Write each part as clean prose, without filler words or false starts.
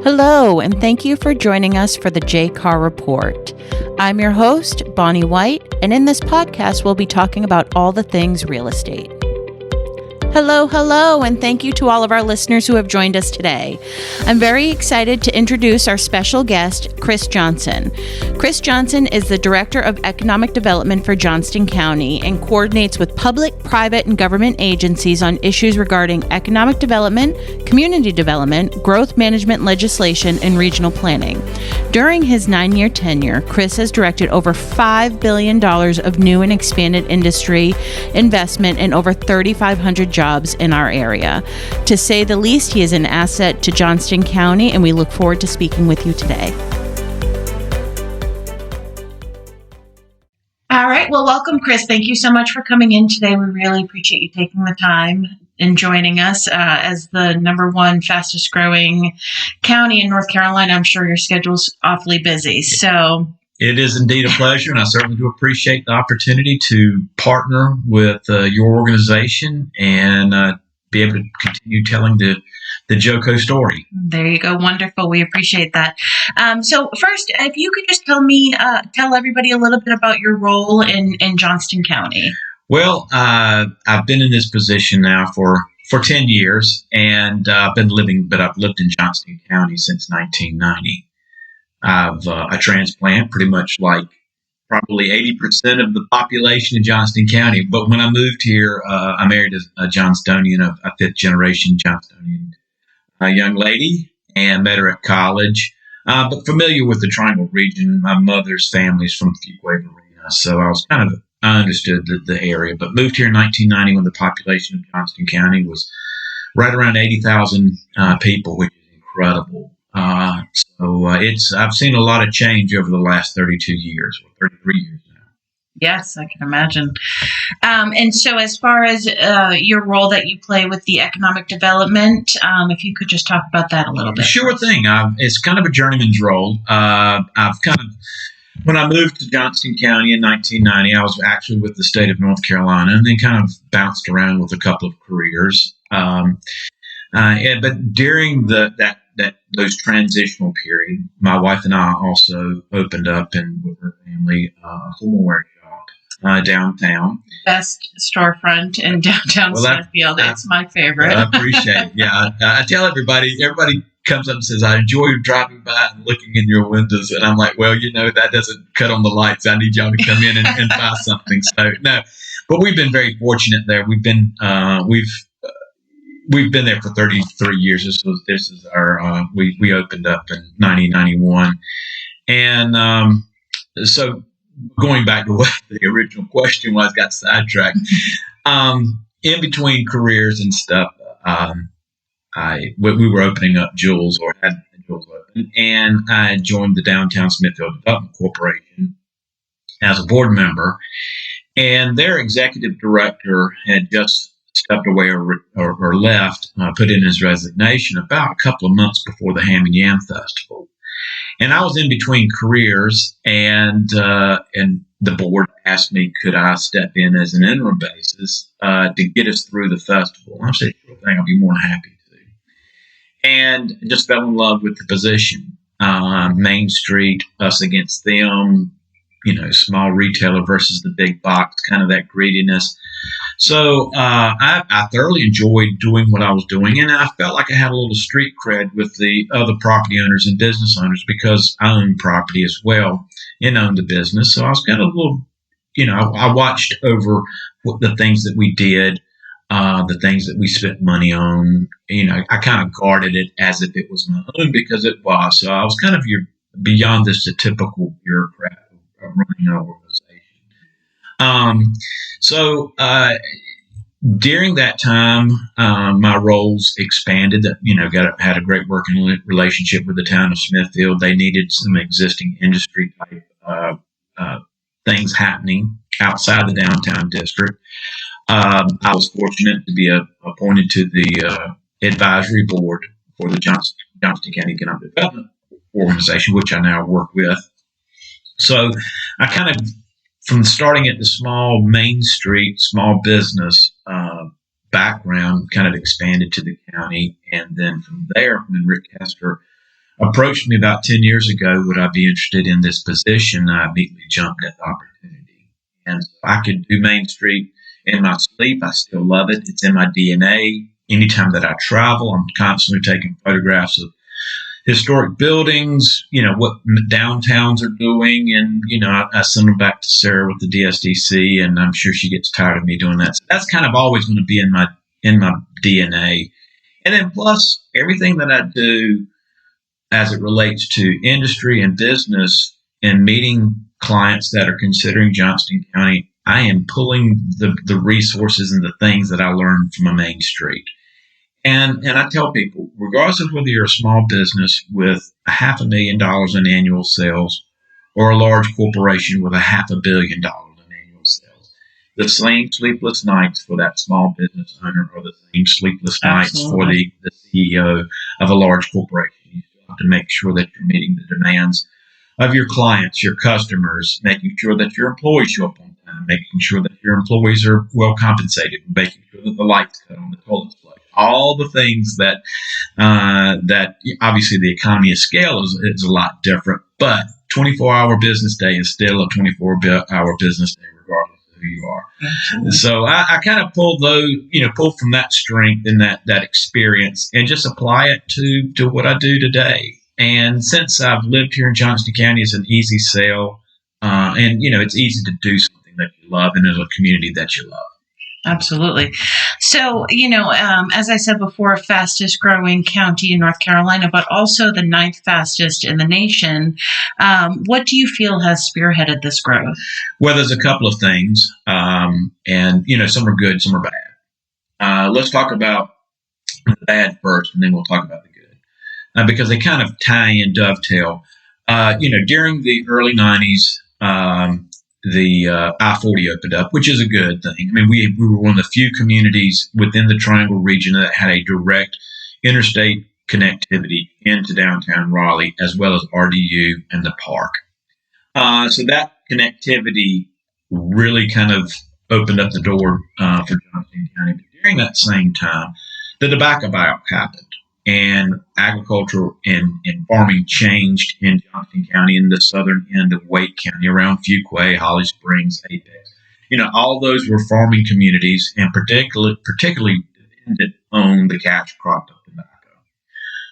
Hello, and thank you for joining us for the J Carr Report. I'm your host, Bonnie White, and in this podcast, we'll be talking about all the things real estate. Hello, and thank you to all of our listeners who have joined us today. I'm very excited to introduce our special guest, Chris Johnson. Chris Johnson is the Director of Economic Development for Johnston County and coordinates with public, private, and government agencies on issues regarding economic development, community development, growth management legislation, and regional planning. During his 9-year tenure, Chris has directed over $5 billion of new and expanded industry investment and over 3,500 jobs in our area. To say the least, he is an asset to Johnston County, and we look forward to speaking with you today. All right. Well, welcome, Chris. Thank you so much for coming in today. We really appreciate you taking the time and joining us as the number one fastest growing county in North Carolina. I'm sure your schedule's awfully busy. So it is indeed a pleasure, and I certainly do appreciate the opportunity to partner with your organization and be able to continue telling the JoCo story. There you go. Wonderful. We appreciate that. So first, if you could just tell everybody a little bit about your role in Johnston County. Well, I've been in this position now for 10 years, and I've lived in Johnston County since 1990. I've a transplant, pretty much like probably 80% of the population in Johnston County. But when I moved here, I married a Johnstonian, a fifth-generation Johnstonian young lady, and met her at college. But familiar with the Triangle region. My mother's family's from Fuquay-Varina, so I understood the area. But moved here in 1990 when the population of Johnston County was right around 80,000 people, which is incredible. I've seen a lot of change over the last 32 years, or 33 years now. Yes, I can imagine. And so as far as your role that you play with the economic development, if you could just talk about that a little bit. Sure thing. It's kind of a journeyman's role. When I moved to Johnston County in 1990, I was actually with the state of North Carolina, and then kind of bounced around with a couple of careers. But during those transitional period, my wife and I also opened up with her family a homeware shop downtown. Best storefront in downtown Smithfield. It's my favorite. I appreciate it. Yeah, I tell everybody comes up and says, I enjoy driving by and looking in your windows. And I'm like, well, that doesn't cut on the lights. I need y'all to come in and buy something. So, no, but we've been very fortunate there. We've been there for 33 years. This is our, we opened up in 1991. And so going back to what the original question was, got sidetracked. In between careers and stuff, we were opening up Jules, or had Jules open, and I joined the Downtown Smithfield Development Corporation as a board member. And their executive director had just stepped away or left, put in his resignation about a couple of months before the Ham and Yam Festival. And I was in between careers, and the board asked me, could I step in as an interim basis to get us through the festival? And I said, sure thing, I'll be more than happy to. And just fell in love with the position. Main Street, us against them, small retailer versus the big box, kind of that greediness. So I thoroughly enjoyed doing what I was doing, and I felt like I had a little street cred with the other property owners and business owners because I owned property as well and owned the business. So I was kind of a little, I watched over the things that we did, the things that we spent money on. I kind of guarded it as if it was my own because it was. So I was kind of beyond this the typical bureaucrat of running an organization. During that time, my roles expanded. Had a great working relationship with the town of Smithfield. They needed some existing industry type things happening outside the downtown district. I was fortunate to be appointed to the advisory board for the Johnston County Economic Development Organization, which I now work with. So I kind of, from starting at the small Main Street, small business background, kind of expanded to the county. And then from there, when Rick Kester approached me about 10 years ago, would I be interested in this position? I immediately jumped at the opportunity. And so I could do Main Street in my sleep. I still love it. It's in my DNA. Anytime that I travel, I'm constantly taking photographs of historic buildings, what downtowns are doing. And, I send them back to Sarah with the DSDC, and I'm sure she gets tired of me doing that. So that's kind of always going to be in my DNA. And then plus everything that I do as it relates to industry and business and meeting clients that are considering Johnston County, I am pulling the resources and the things that I learned from a Main Street. And I tell people, regardless of whether you're a small business with $500,000 in annual sales or a large corporation with $500 million in annual sales, the same sleepless nights for that small business owner are the same sleepless nights for the CEO of a large corporation. You still have to make sure that you're meeting the demands of your clients, your customers, making sure that your employees show up on time, making sure that your employees are well compensated, making sure that the lights cut on, the toilets flush. All the things that obviously the economy of scale is a lot different, but 24-hour business day is still a 24-hour business day, regardless of who you are. Absolutely. So I kind of pull from that strength and that experience and just apply it to what I do today. And since I've lived here in Johnston County, it's an easy sale, and it's easy to do something that you love and in a community that you love. Absolutely. So, as I said before, fastest growing county in North Carolina, but also the 9th fastest in the nation. What do you feel has spearheaded this growth? Well, there's a couple of things, and some are good, some are bad. Let's talk about the bad first, and then we'll talk about the good, because they kind of tie and dovetail. During the early 90s, the I-40 opened up, which is a good thing. I mean, we were one of the few communities within the Triangle region that had a direct interstate connectivity into downtown Raleigh, as well as RDU and the park. So that connectivity really kind of opened up the door for Johnston County. But during that same time, the tobacco buyout happened. And agriculture and farming changed in Johnston County in the southern end of Wake County around Fuquay, Holly Springs, Apex. All those were farming communities and particularly dependent on the cash crop of tobacco.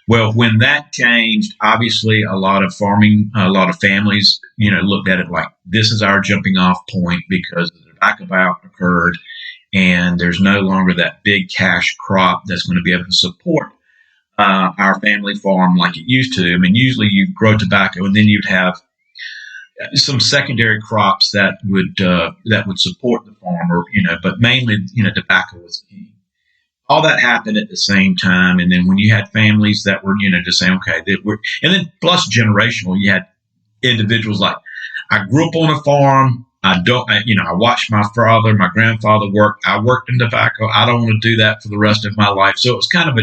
Well, when that changed, obviously a lot of families, looked at it like this is our jumping off point because the tobacco buyout occurred and there's no longer that big cash crop that's going to be able to support our family farm like it used to. I mean, usually you grow tobacco and then you'd have some secondary crops that would support the farmer, but mainly, tobacco was king. All that happened at the same time. And then when you had families that were, just saying, okay, and then plus generational, you had individuals like, I grew up on a farm. I watched my father, my grandfather work. I worked in tobacco. I don't want to do that for the rest of my life. So it was kind of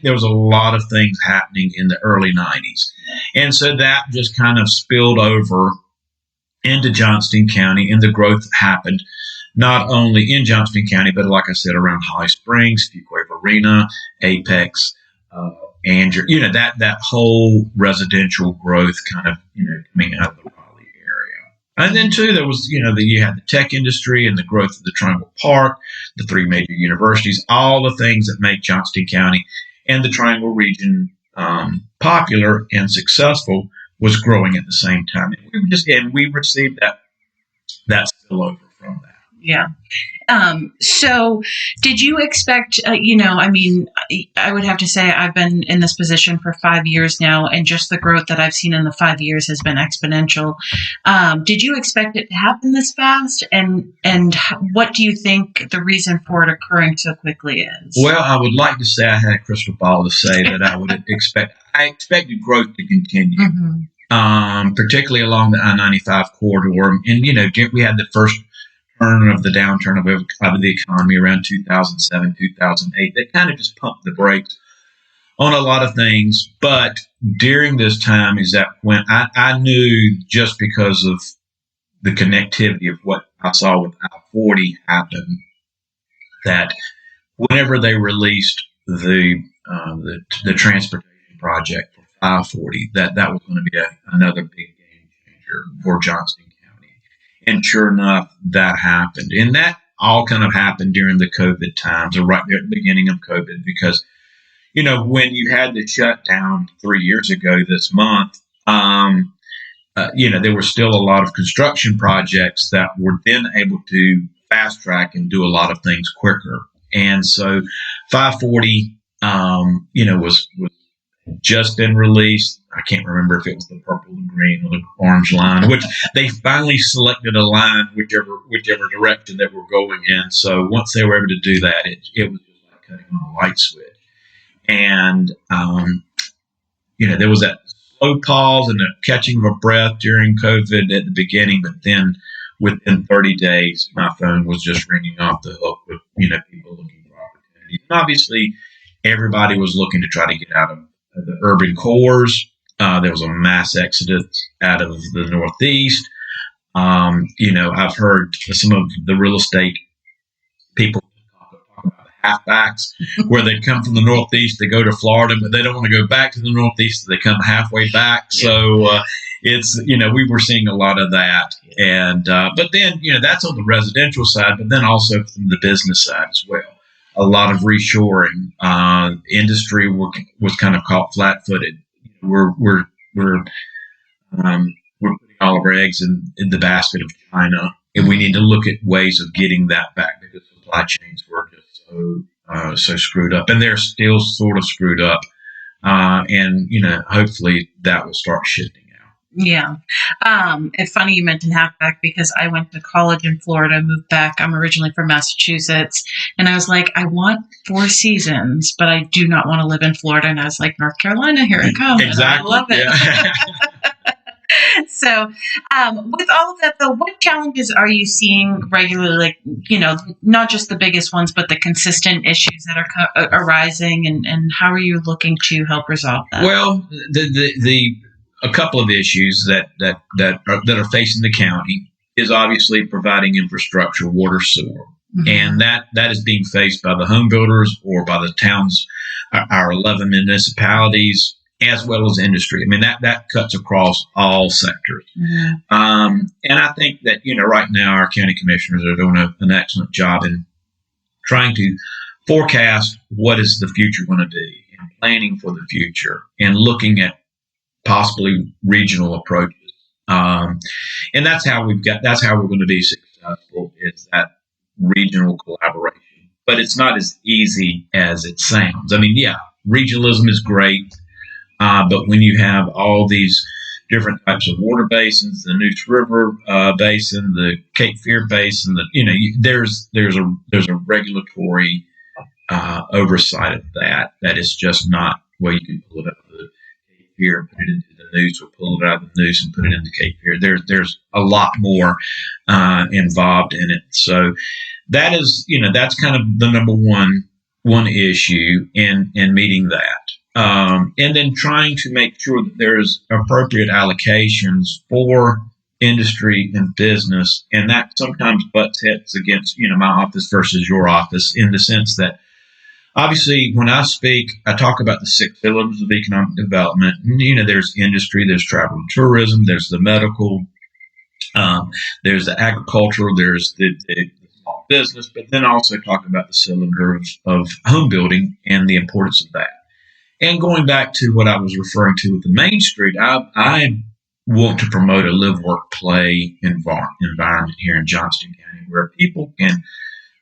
there was a lot of things happening in the early 90s. And so that just kind of spilled over into Johnston County, and the growth happened not only in Johnston County, but like I said, around Holly Springs, Fuquay Arena, Apex, and that whole residential growth kind of, coming out of the Raleigh area. And then too, there was, you had the tech industry and the growth of the Triangle Park, the 3 major universities, all the things that make Johnston County and the Triangle region popular and successful was growing at the same time. And we received that spillover from that. Yeah. So did you expect, I would have to say I've been in this position for 5 years now, and just the growth that I've seen in the 5 years has been exponential. Did you expect it to happen this fast? And what do you think the reason for it occurring so quickly is? Well, I would like to say I had a crystal ball to say that I expected growth to continue. Mm-hmm. Particularly along the I-95 corridor. And, we had the first turn of the downturn of the economy around 2007, 2008. That kind of just pumped the brakes on a lot of things. But during this time is that when I knew, just because of the connectivity of what I saw with I-40 happen, that whenever they released the transportation project for 540, that was going to be another big game changer for Johnston County. And sure enough, that happened. And that all kind of happened during the COVID times, or right there at the beginning of COVID, because, when you had the shutdown 3 years ago this month, there were still a lot of construction projects that were then able to fast track and do a lot of things quicker. And so 540, was just been released. I can't remember if it was the purple and green or the orange line, which they finally selected a line, whichever direction they were going in. So once they were able to do that, it was just like cutting on a light switch. And, there was that slow pause and the catching of a breath during COVID at the beginning, but then within 30 days, my phone was just ringing off the hook with, people looking for opportunities. And obviously, everybody was looking to try to get out of the urban cores. There was a mass exodus out of the Northeast. I've heard some of the real estate people talk about the halfbacks, where they come from the Northeast, they go to Florida, but they don't want to go back to the Northeast, so they come halfway back. So it's, we were seeing a lot of that. And but then, that's on the residential side, but then also from the business side as well. A lot of reshoring. Industry was kind of caught flat-footed. We're putting all of our eggs in the basket of China, and we need to look at ways of getting that back, because supply chains were just so screwed up, and they're still sort of screwed up. And hopefully that will start shifting. Yeah. It's funny you mentioned halfback, because I went to college in Florida, moved back. I'm originally from Massachusetts. And I was like, I want 4 seasons, but I do not want to live in Florida. And I was like, North Carolina, here it comes. Exactly. And I love it. Yeah. So, with all of that, though, what challenges are you seeing regularly? Like, not just the biggest ones, but the consistent issues that are arising, and how are you looking to help resolve that? Well, a couple of issues that are facing the county is obviously providing infrastructure, water, sewer, and that is being faced by the home builders or by the towns, our 11 municipalities, as well as industry. I mean, that cuts across all sectors. And I think that right now our county commissioners are doing an excellent job in trying to forecast what is the future going to be, and planning for the future, and looking at possibly regional approaches. And that's how we're going to be successful, is that regional collaboration. But it's not as easy as it sounds. I mean, yeah, regionalism is great. But when you have all these different types of water basins, the Neuse River Basin, the Cape Fear Basin, there's a regulatory oversight of that is just not where you can pull it up to the Cape Fear and put it into the Neuse, or pull it out of the Neuse and put it into Cape Fear. There's a lot more involved in it. So that is, that's kind of the number one issue in meeting that. And then trying to make sure that there's appropriate allocations for industry and business. And that sometimes butts heads against, my office versus your office, in the sense that obviously when I speak, I talk about the 6 pillars of economic development. And, there's industry, there's travel and tourism, there's the medical, there's the agricultural, there's the small business, but then also talk about the cylinder of home building and the importance of that. And going back to what I was referring to with the Main Street, I want to promote a live, work, play environment here in Johnston County, where people can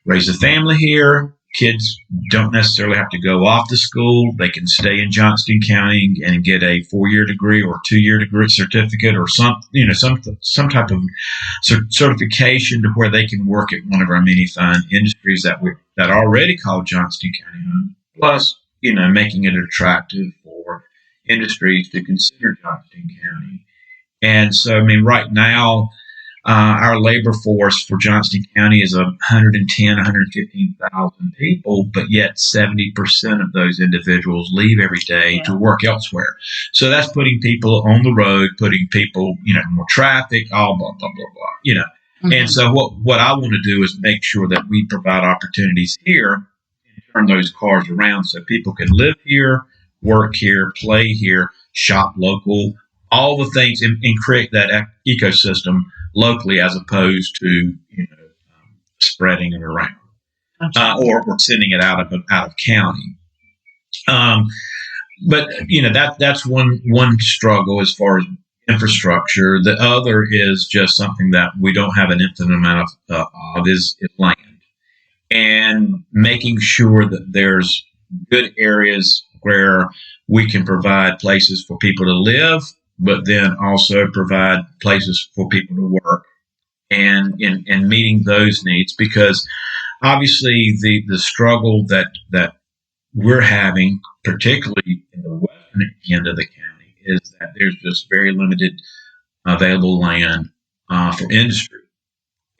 raise a family here. Kids don't necessarily have to go off to school. They can stay in Johnston County and get a 4-year degree or 2-year degree certificate, or some type of certification, to where they can work at one of our many fine industries that already call Johnston County home. Plus, making it attractive for industries to consider Johnston County. And so, right now, our labor force for Johnston County is 115,000 people, but yet 70% of those individuals leave every day to work elsewhere. So that's putting people on the road, putting people, more traffic, all blah, blah, blah, blah, And so what I want to do is make sure that we provide opportunities here, turn those cars around so people can live here, work here, play here, shop local, all the things, and create that ecosystem locally as opposed to spreading it around or sending it out of county. But that's one struggle as far as infrastructure. The other is just something that we don't have an infinite amount of is land, and making sure that there's good areas where we can provide places for people to live, but then also provide places for people to work, and meeting those needs, because obviously the struggle that we're having, particularly in the western end of the county, is that there's just very limited available land for industry.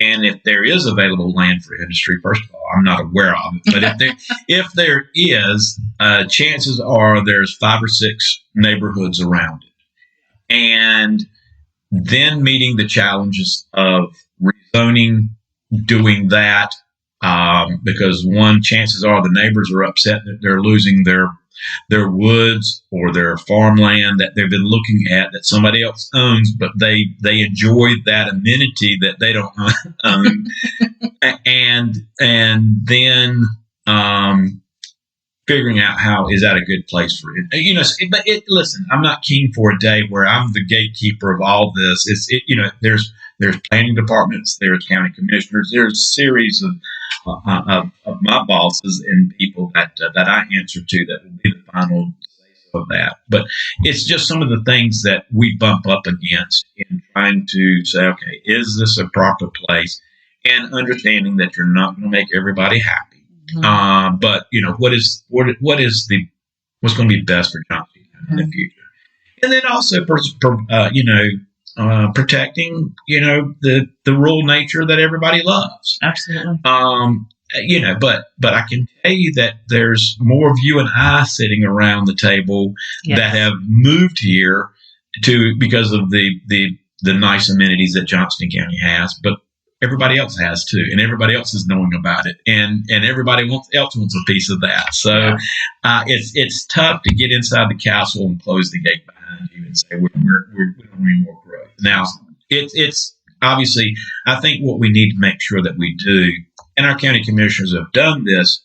And if there is available land for industry, first of all, I'm not aware of it. But if there is, chances are there's 5 or 6 neighborhoods around it. And then meeting the challenges of rezoning, doing that, because chances are the neighbors are upset that they're losing their woods or their farmland that they've been looking at that somebody else owns, but they enjoy that amenity that they don't own, and then figuring out how is that a good place for it. But listen, I'm not keen for a day where I'm the gatekeeper of all this. There's planning departments, there's county commissioners, there's a series of my bosses and people that I answer to that will be the final say of that. But it's just some of the things that we bump up against in trying to say, okay, is this a proper place? And understanding that you're not going to make everybody happy. Mm-hmm. But what's going to be best for Johnston in the future, and then also protecting the rural nature that everybody loves. Absolutely. But I can tell you that there's more of you and I sitting around the table that have moved here because of the nice amenities that Johnston County has, but everybody else has too, and everybody else is knowing about it, and everybody else wants a piece of that. So it's tough to get inside the castle and close the gate behind you and say we don't need more growth. Now it's obviously, I think what we need to make sure that we do, and our county commissioners have done this.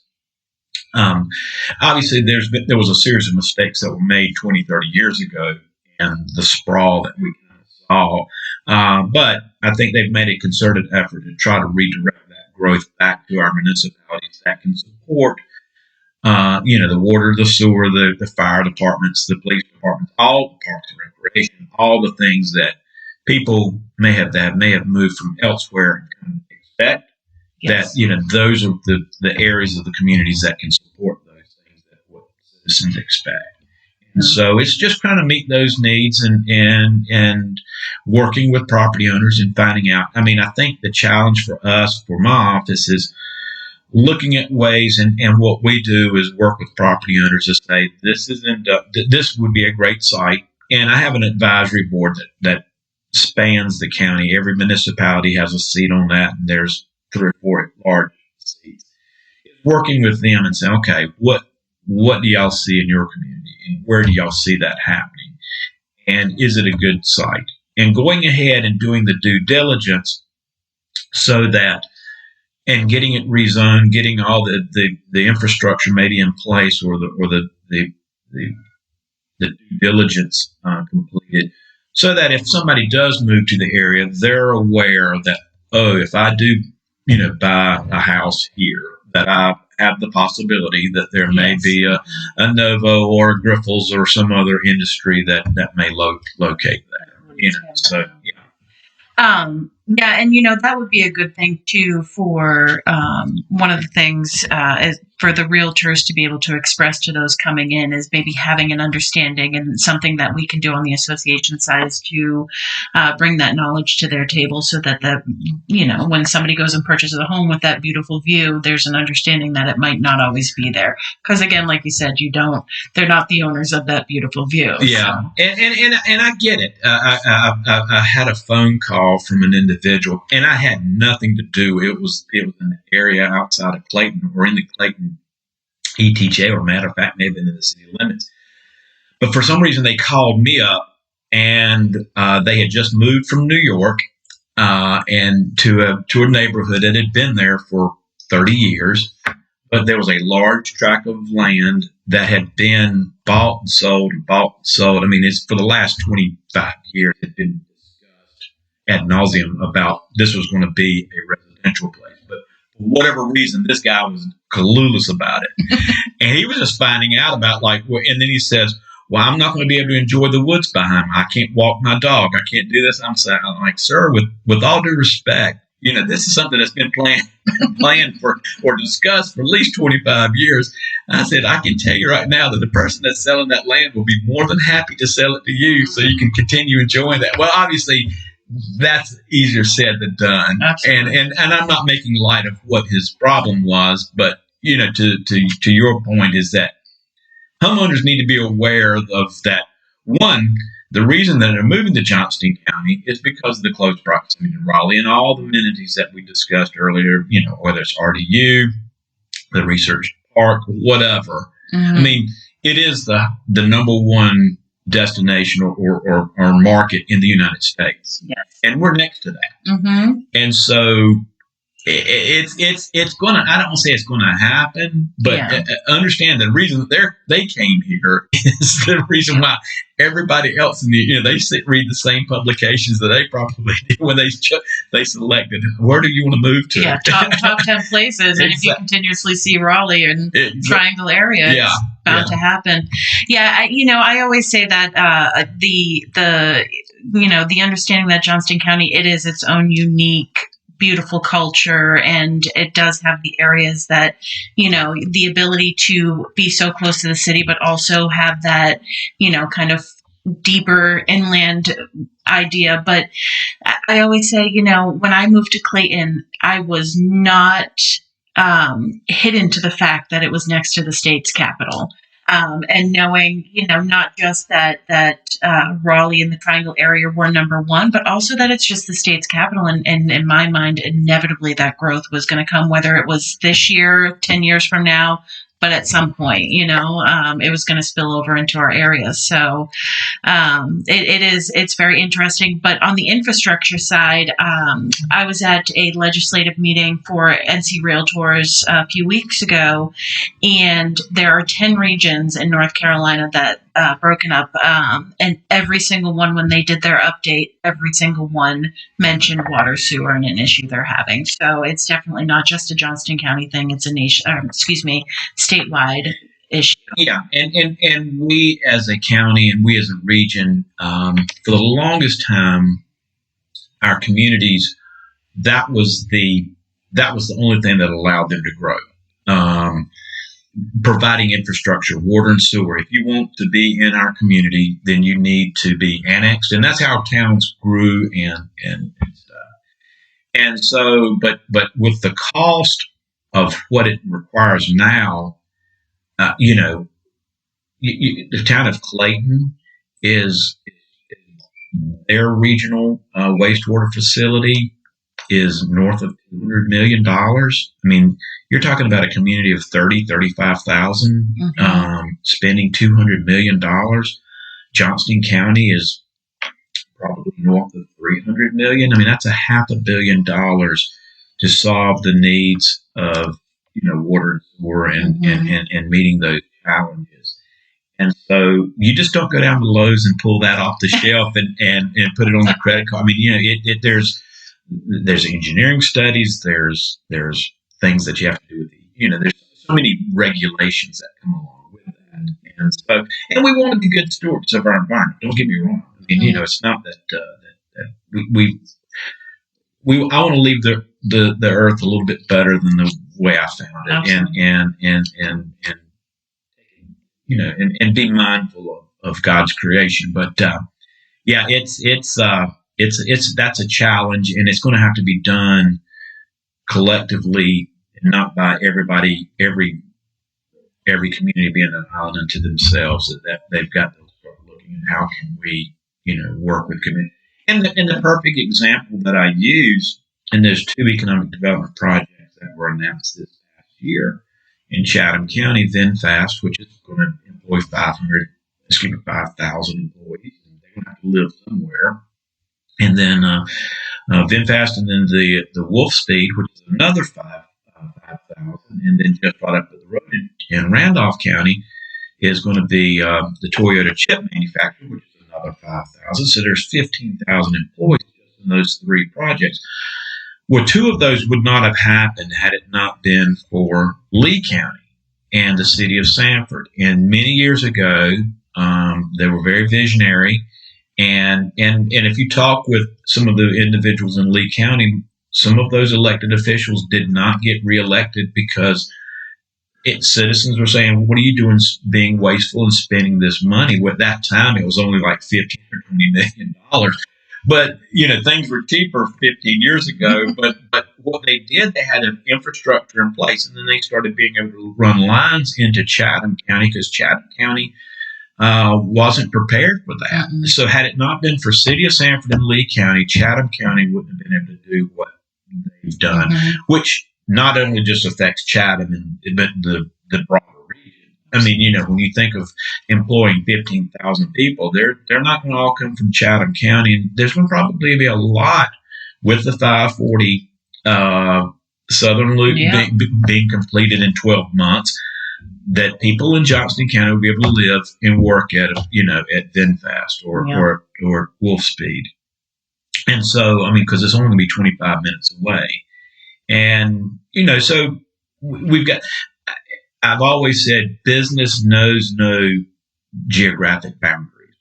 Obviously, there was a series of mistakes that were made 20, 30 years ago, and the sprawl that we kind of saw. But I think they've made a concerted effort to try to redirect that growth back to our municipalities that can support, the water, the sewer, the fire departments, the police departments, all the parks and recreation, all the things that people may have moved from elsewhere and kind of expect. Yes. That those are the areas of the communities that can support those things that what citizens expect. And so it's just trying to meet those needs and working with property owners and finding out. I mean, I think the challenge for us, for my office, is looking at ways, and what we do is work with property owners to say this would be a great site. And I have an advisory board that spans the county. Every municipality has a seat on that, and there's 3 or 4 large seats. Working with them and saying, okay, what do y'all see in your community? And where do y'all see that happening? And is it a good site? And going ahead and doing the due diligence so that, and getting it rezoned, getting all the infrastructure maybe in place, or the due diligence completed, so that if somebody does move to the area, they're aware that, if I do buy a house here, that I have the possibility that there may be a Novo or a Griffles or some other industry that may locate there. So yeah. And that would be a good thing too for one of the things is for the realtors to be able to express to those coming in is maybe having an understanding, and something that we can do on the association side is to bring that knowledge to their table, so that when somebody goes and purchases a home with that beautiful view, there's an understanding that it might not always be there. Because again, like you said, they're not the owners of that beautiful view. Yeah, so. and I get it. I had a phone call from an individual, and I had nothing to do. It was in the area outside of Clayton, or in the Clayton ETJ, or matter of fact, maybe in the city limits. But for some reason, they called me up, and they had just moved from New York and to a neighborhood that had been there for 30 years. But there was a large tract of land that had been bought and sold and bought and sold. I mean, it's for the last 25 years, it had been discussed ad nauseum about this was going to be a residential place. But for whatever reason, this guy was clueless about it. And he was just finding out about and then he says, well, I'm not going to be able to enjoy the woods behind me. I can't walk my dog. I can't do this. I'm like, sir, with all due respect, this is something that's been planned for or discussed for at least 25 years. I said, I can tell you right now that the person that's selling that land will be more than happy to sell it to you so you can continue enjoying that. Well, obviously, that's easier said than done. Absolutely. And I'm not making light of what his problem was, but to your point is that homeowners need to be aware of that. One, the reason that they're moving to Johnston County is because of the close proximity to Raleigh and all the amenities that we discussed earlier, whether it's RDU, the research park, whatever. Mm-hmm. I mean, it is the number one destination or market in the United States. Yes. And we're next to that. Mm-hmm. And so it's going to, I don't want to say it's going to happen, but understand the reason that they came here is the reason why everybody else in the, they read the same publications that they probably did when they selected, where do you want to move to? Yeah, top 10 places. And if you continuously see Raleigh and Triangle area, it's bound to happen. Yeah, I always say that the understanding that Johnston County, it is its own unique, beautiful culture, and it does have the areas that, the ability to be so close to the city, but also have that, kind of deeper inland idea. But I always say, when I moved to Clayton, I was not hidden to the fact that it was next to the state's capital. And knowing, not just that Raleigh and the Triangle area were number one, but also that it's just the state's capital. And in my mind, inevitably that growth was going to come, whether it was this year, 10 years from now, but at some point, it was going to spill over into our area. So it's very interesting. But on the infrastructure side, I was at a legislative meeting for NC Realtors a few weeks ago, and there are 10 regions in North Carolina that broken up, and every single one, when they did their update, every single one mentioned water, sewer, and an issue they're having. So it's definitely not just a Johnston County thing; it's a statewide issue. Yeah, and we as a county and we as a region, for the longest time, our communities, that was the only thing that allowed them to grow. Providing infrastructure, water and sewer. If you want to be in our community, then you need to be annexed, and that's how towns grew and stuff. And so, but with the cost of what it requires now, the town of Clayton is their regional wastewater facility is north of $200 million. I mean, you're talking about a community of 35,000 spending $200 million. Johnston County is probably north of $300 million. I mean, that's $500 million to solve the needs of, water and sewer and meeting those challenges. And so you just don't go down to Lowe's and pull that off the shelf and put it on the credit card. I mean, there's engineering studies, there's things that you have to do with there's so many regulations that come along with that. And we want to be good stewards of our environment. Don't get me wrong. I mean, it's not that I want to leave the earth a little bit better than the way I found it. Absolutely. And be mindful of God's creation. But that's a challenge, and it's going to have to be done collectively, and not by everybody, every community being an island unto themselves. That they've got to start looking at how can we, work with community. And the perfect example that I use, and there's 2 economic development projects that were announced this past year in Chatham County, VinFast, which is going to employ 500 5,000 employees. And they're going to have to live somewhere. And then VinFast, and then the Wolfspeed, which is another 5,000, and then just right up the road in Randolph County is going to be the Toyota chip manufacturer, which is another 5,000. So there's 15,000 employees just in those three projects. Well, two of those would not have happened had it not been for Lee County and the city of Sanford. And many years ago, they were very visionary. And if you talk with some of the individuals in Lee County, some of those elected officials did not get reelected because citizens were saying, "What are you doing, being wasteful and spending this money?" Well, at that time, it was only like $15 or $20 million. But things were cheaper 15 years ago. But what they did, they had an infrastructure in place, and then they started being able to run lines into Chatham County because Chatham County wasn't prepared for that. Mm-hmm. So had it not been for City of Sanford and Lee County, Chatham County wouldn't have been able to do what they've done, which not only just affects Chatham, but the broader region. I mean, when you think of employing 15,000 people, they're not going to all come from Chatham County. And there's going to probably be a lot with the 540 Southern Loop being completed in 12 months that people in Johnston County will be able to live and work at VinFast or Wolfspeed. And so, because it's only going to be 25 minutes away. And, so I've always said business knows no geographic boundaries.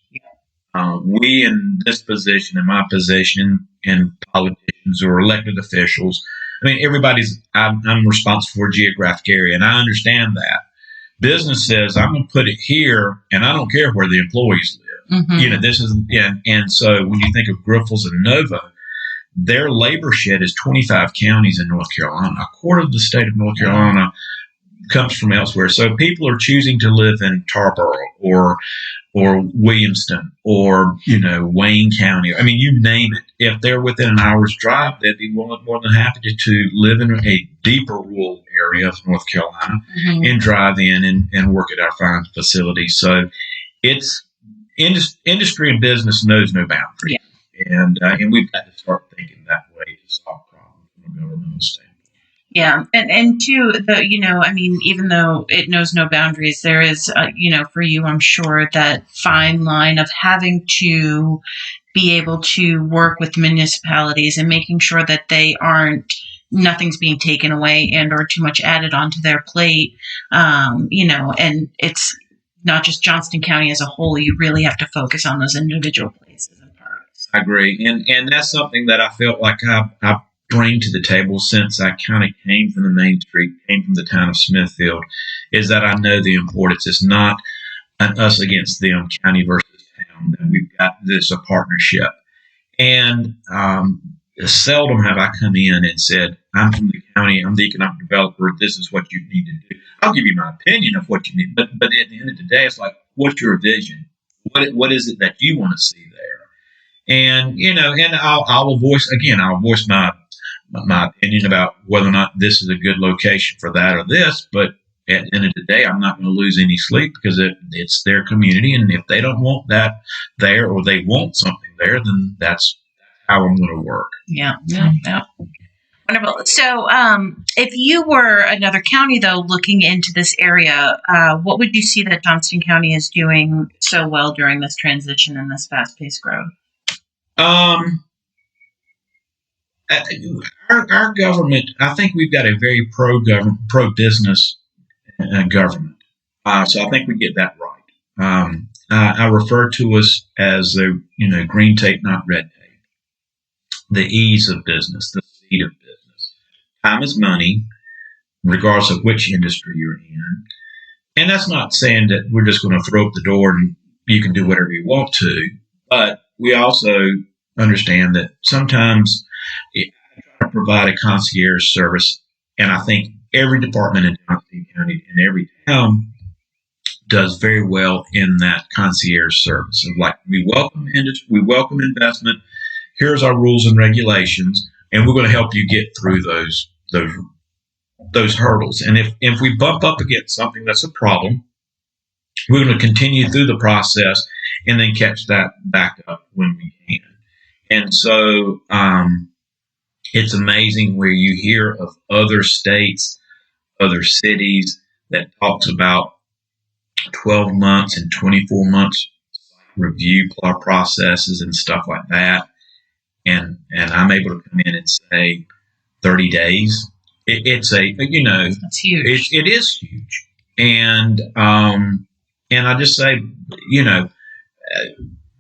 We in this position, in my position, and politicians or elected officials, I'm responsible for a geographic area, and I understand that. Business says, I'm going to put it here, and I don't care where the employees live. Mm-hmm. And so when you think of Grifols and Nova, their labor shed is 25 counties in North Carolina. A quarter of the state of North Carolina comes from elsewhere. So people are choosing to live in Tarboro or Williamston or, Wayne County. You name it. If they're within an hour's drive, they'd be more than happy to live in a deeper rural area of North Carolina and drive in and work at our fine facilities. So it's industry and business knows no boundaries. Yeah. And we've got to start thinking that way to solve problems from a governmental standpoint. Yeah. And too, even though it knows no boundaries, there is, for you, I'm sure, that fine line of having to be able to work with municipalities and making sure that nothing's being taken away and or too much added onto their plate. And it's not just Johnston County as a whole. You really have to focus on those individual places and parts. I agree. And that's something that I felt like I bring to the table since I kind of came from the main street, came from the town of Smithfield, is that I know the importance. It's not an us against them, county versus town, that we've got a partnership. And seldom have I come in and said, I'm from the county, I'm the economic developer, this is what you need to do. I'll give you my opinion of what you need, but at the end of the day, it's like, what's your vision? What is it that you want to see there? And, and I'll voice my opinion about whether or not this is a good location for that or this, but at the end of the day, I'm not going to lose any sleep because it's their community, and if they don't want that there or they want something there, then that's how I'm going to work. Yeah. Wonderful. So if you were another county, though, looking into this area, what would you see that Johnston County is doing so well during this transition and this fast-paced growth? Our government, I think we've got a very pro-business government. So I think we get that right. I refer to us as green tape, not red tape. The ease of business, the speed of business. Time is money, regardless of which industry you're in. And that's not saying that we're just going to throw up the door and you can do whatever you want to. But we also understand that sometimes you try to provide a concierge service. And I think every department in Johnston County and every town does very well in that concierge service. Of like, we welcome industry, we welcome investment. Here's our rules and regulations, and we're going to help you get through those hurdles. And if we bump up against something that's a problem, we're going to continue through the process and then catch that back up when we can. And so it's amazing where you hear of other states, other cities that talks about 12 months and 24 months review processes and stuff like that. And I'm able to come in and say 30 days. It's That's huge. It is huge. And I just say,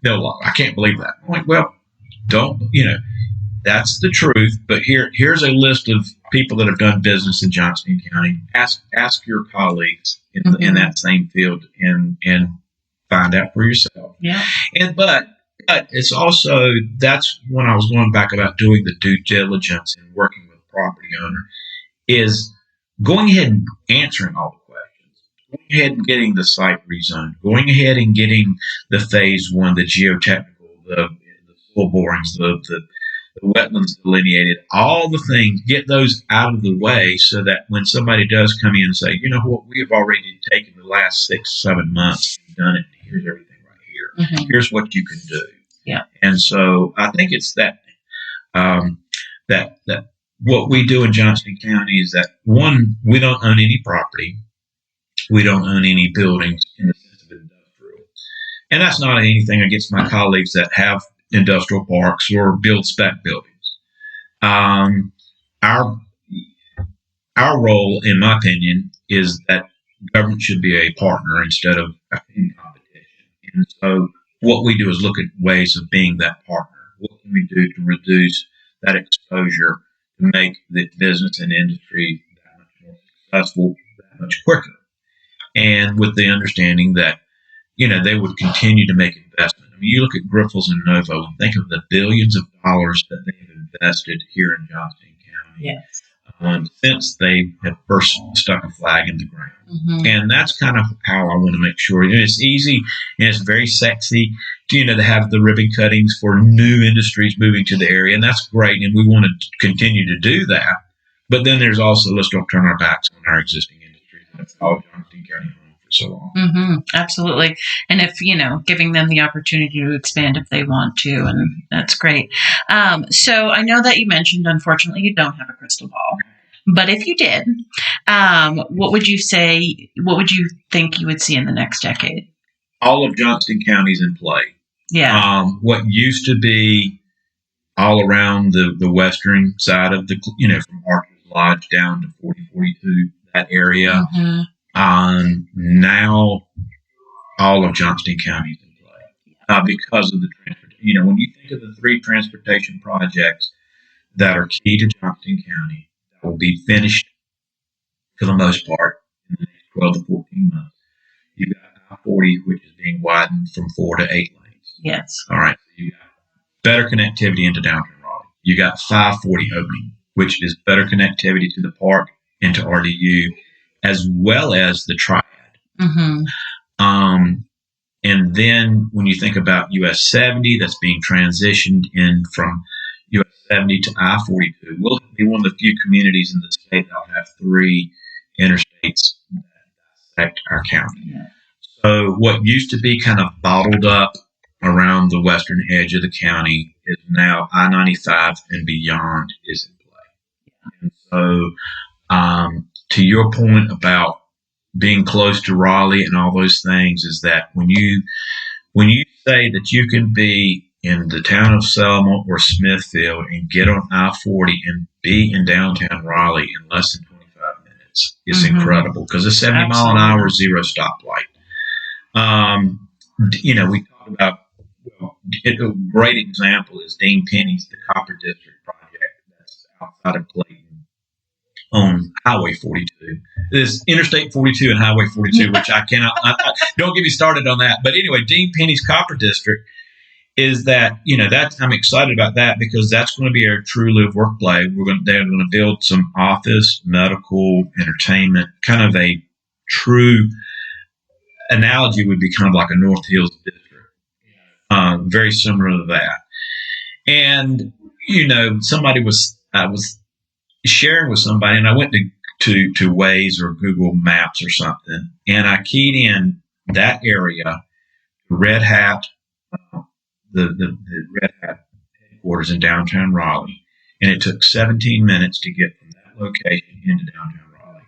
I can't believe that. I'm like, well, that's the truth. But here's a list of people that have done business in Johnston County. Ask your colleagues in that same field and find out for yourself. Yeah. But it's also, that's when I was going back about doing the due diligence and working with the property owner, is going ahead and answering all the questions, going ahead and getting the site rezoned, going ahead and getting the phase one, the geotechnical, the soil borings, the wetlands delineated, all the things, get those out of the way so that when somebody does come in and say, you know what, we have already taken the last 6-7 months and done it, here's everything right here. Mm-hmm. Here's what you can do. Yeah. And so I think it's that what we do in Johnston County is that, one, we don't own any property. We don't own any buildings in the sense of industrial. And that's not anything against my colleagues that have industrial parks or build spec buildings. Our role, in my opinion, is that government should be a partner instead of in competition. And so what we do is look at ways of being that partner. What can we do to reduce that exposure to make the business and industry that much more successful, that much quicker? And with the understanding that, they would continue to make investment. I mean, you look at Grifols and Novo and think of the billions of dollars that they've invested here in Johnston County. Yes. Since they have first stuck a flag in the ground. Mm-hmm. And that's kind of how I want to make sure. It's easy and it's very sexy to have the ribbon cuttings for new industries moving to the area. And that's great. And we want to continue to do that. But then there's also, let's don't turn our backs on our existing industries. And that's all Johnston County home for so long. Mm-hmm. Absolutely. And if, giving them the opportunity to expand if they want to, and that's great. So I know that you mentioned, unfortunately, you don't have a crystal ball. But if you did, what would you think you would see in the next decade? All of Johnston County's in play. Yeah. What used to be all around the western side of from Archer's Lodge down to 4042, that area. Mm-hmm. Now all of Johnston County is in play because of the transportation. When you think of the 3 transportation projects that are key to Johnston County, that will be finished for the most part in the next 12 to 14 months. You've got I-40, which is being widened from 4 to 8 lanes. Yes. All right. So you got better connectivity into downtown Raleigh. You got 540 opening, which is better connectivity to the park and to RDU, as well as the triad. Mm-hmm. And then when you think about US 70, that's being transitioned in from US 70 to I-42, we'll be one of the few communities in the state that will have 3 interstates that affect our county. Yeah. So what used to be kind of bottled up around the western edge of the county is now I-95 and beyond is in play. And so to your point about being close to Raleigh and all those things, is that when you say that you can be in the town of Selma or Smithfield and get on I-40 and be in downtown Raleigh in less than 25 minutes, it's Mm-hmm. incredible because a 70 mile an hour zero stoplight. We talk about, a great example is Dean Penny's the Copper District project that's outside of Clayton on Highway 42. This Interstate 42 and Highway 42, which I cannot, don't get me started on that. But anyway, Dean Penny's Copper District is that, I'm excited about that because that's going to be our true live work play. They're going to build some office, medical, entertainment, kind of a true analogy would be kind of like a North Hills district. Very similar to that. And, I was sharing with somebody and I went to Waze or Google Maps or something, and I keyed in that area, Red Hat, the Red Hat headquarters in downtown Raleigh, and it took 17 minutes to get from that location into downtown Raleigh.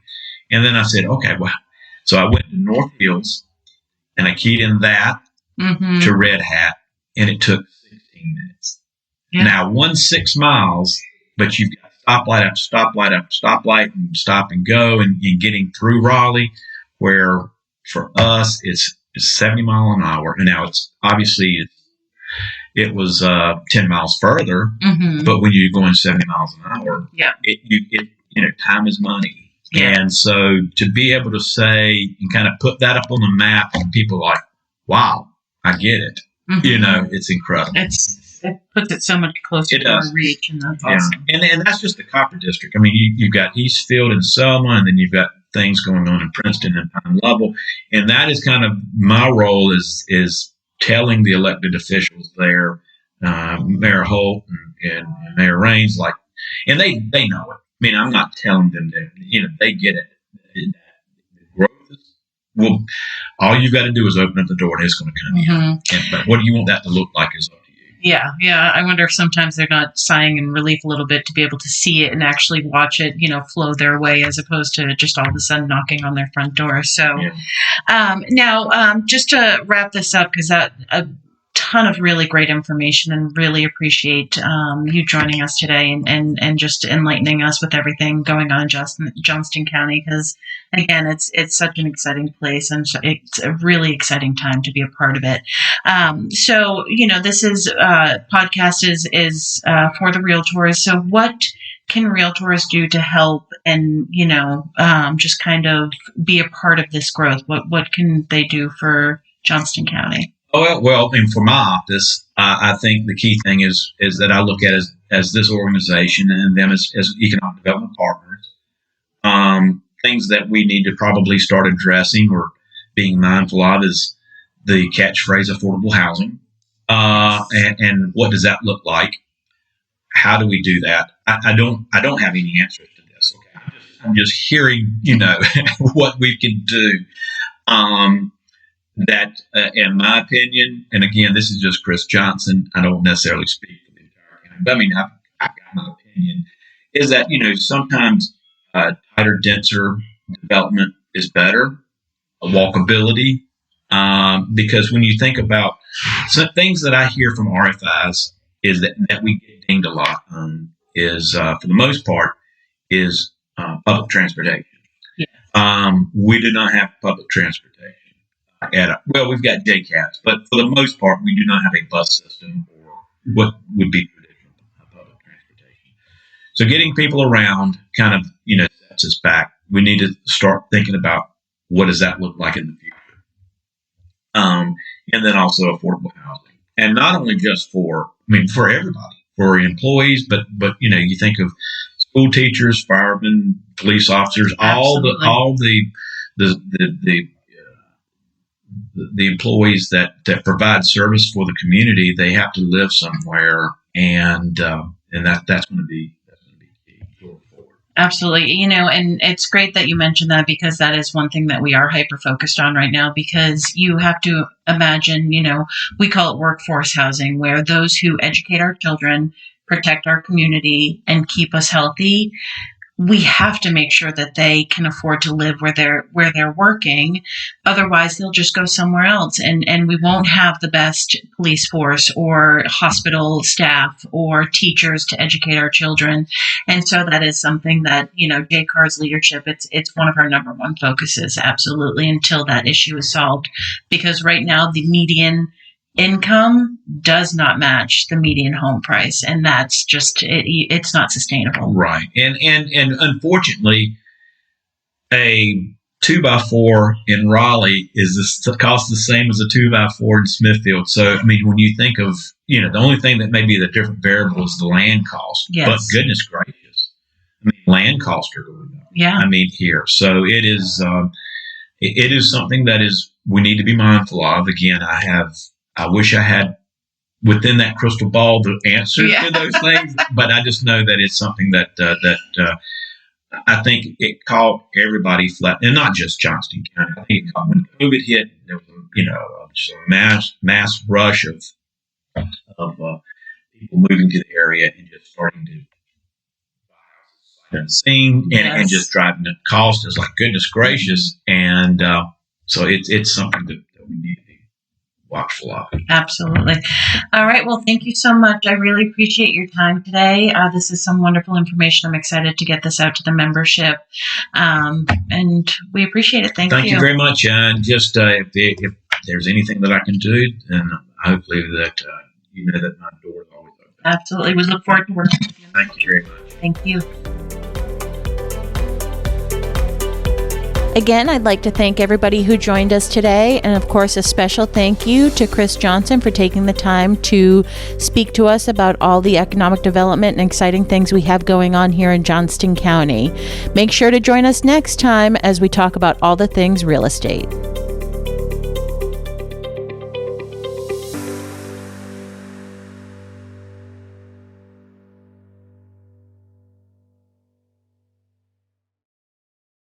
And then I said, okay, well, so I went to North Hills, and I keyed in that to Red Hat, and it took 16 minutes. Yeah. Now, 6 miles, but you've got stoplight after stoplight after stoplight, and stop and go, and getting through Raleigh, where for us it's 70 miles an hour. And now it's obviously it was 10 miles further, but when you're going 70 miles an hour, time is money. Yeah. And so to be able to say and kind of put that up on the map, and people are like, wow, I get it. It's incredible. It puts it so much closer to our reach, and that's awesome. And that's just the Copper District. I mean, you've got Eastfield and Selma, and then you've got things going on in Princeton and Pine Level, and that is kind of my role is telling the elected officials there, Mayor Holt and Mayor Raines, and they know it. I mean, I'm not telling them that, they get it. Well, all you've got to do is open up the door, and it's going to come in. But what do you want that to look like is up to you. Yeah. I wonder if sometimes they're not sighing in relief a little bit to be able to see it and actually watch it, flow their way, as opposed to just all of a sudden knocking on their front door. So now, just to wrap this up, because that a ton of really great information, and really appreciate you joining us today and just enlightening us with everything going on in Johnston County, because again, it's such an exciting place, and it's a really exciting time to be a part of it. So this is podcast is for the realtors. So what can realtors do to help and just kind of be a part of this growth? What can they do for Johnston County? Well, and for my office, I think the key thing is that I look at as this organization and them as economic development partners. Things that we need to probably start addressing or being mindful of is the catchphrase affordable housing. And what does that look like? How do we do that? I don't have any answers to this. Okay, I'm just hearing, what we can do. That, in my opinion, and again, this is just Chris Johnson, I don't necessarily speak for the entire county, but I mean, I've got my opinion, is that, sometimes tighter, denser development is better, walkability, because when you think about some things that I hear from RFIs is that we get dinged a lot on is, for the most part, is public transportation. Yeah. We do not have public transportation. We've got JCATs, but for the most part, we do not have a bus system or what would be traditional public transportation. So getting people around kind of, sets us back. We need to start thinking about what does that look like in the future. And then also affordable housing. And not only just for everybody, for employees, but you think of school teachers, firemen, police officers, Absolutely. all the employees that provide service for the community. They have to live somewhere, and that's going to be key going forward. Absolutely. And it's great that you mentioned that, because that is one thing that we are hyper focused on right now, because you have to imagine, we call it workforce housing, where those who educate our children, protect our community, and keep us healthy, we have to make sure that they can afford to live where they're working. Otherwise, they'll just go somewhere else, and we won't have the best police force or hospital staff or teachers to educate our children. And so that is something that, JCAR's leadership, it's one of our number one focuses, absolutely, until that issue is solved. Because right now, the median income does not match the median home price, and that's just it's not sustainable. Right. And unfortunately, a 2x4 in Raleigh costs the same as a 2x4 in Smithfield. So when you think of the only thing that may be the different variable is the land cost. Yes. But goodness gracious, land costs are going up. Yeah. Here. So it is something that we need to be mindful of. Again, I wish I had within that crystal ball the answers to those things, but I just know that it's something that I think it caught everybody flat, and not just Johnston County. I think it caught when COVID hit. There was, just a mass rush of people moving to the area and just starting to buy houses sight unseen, and just driving the cost is like goodness gracious. And so it's something that we need to be watchful of. Absolutely. All right. Well, thank you so much. I really appreciate your time today. This is some wonderful information. I'm excited to get this out to the membership. And we appreciate it. Thank you. Thank you very much. And just if there's anything that I can do, then hopefully that you know that my door is always open. Absolutely. We look forward to working with you. Thank you very much. Thank you. Again, I'd like to thank everybody who joined us today, and of course, a special thank you to Chris Johnson for taking the time to speak to us about all the economic development and exciting things we have going on here in Johnston County. Make sure to join us next time as we talk about all the things real estate.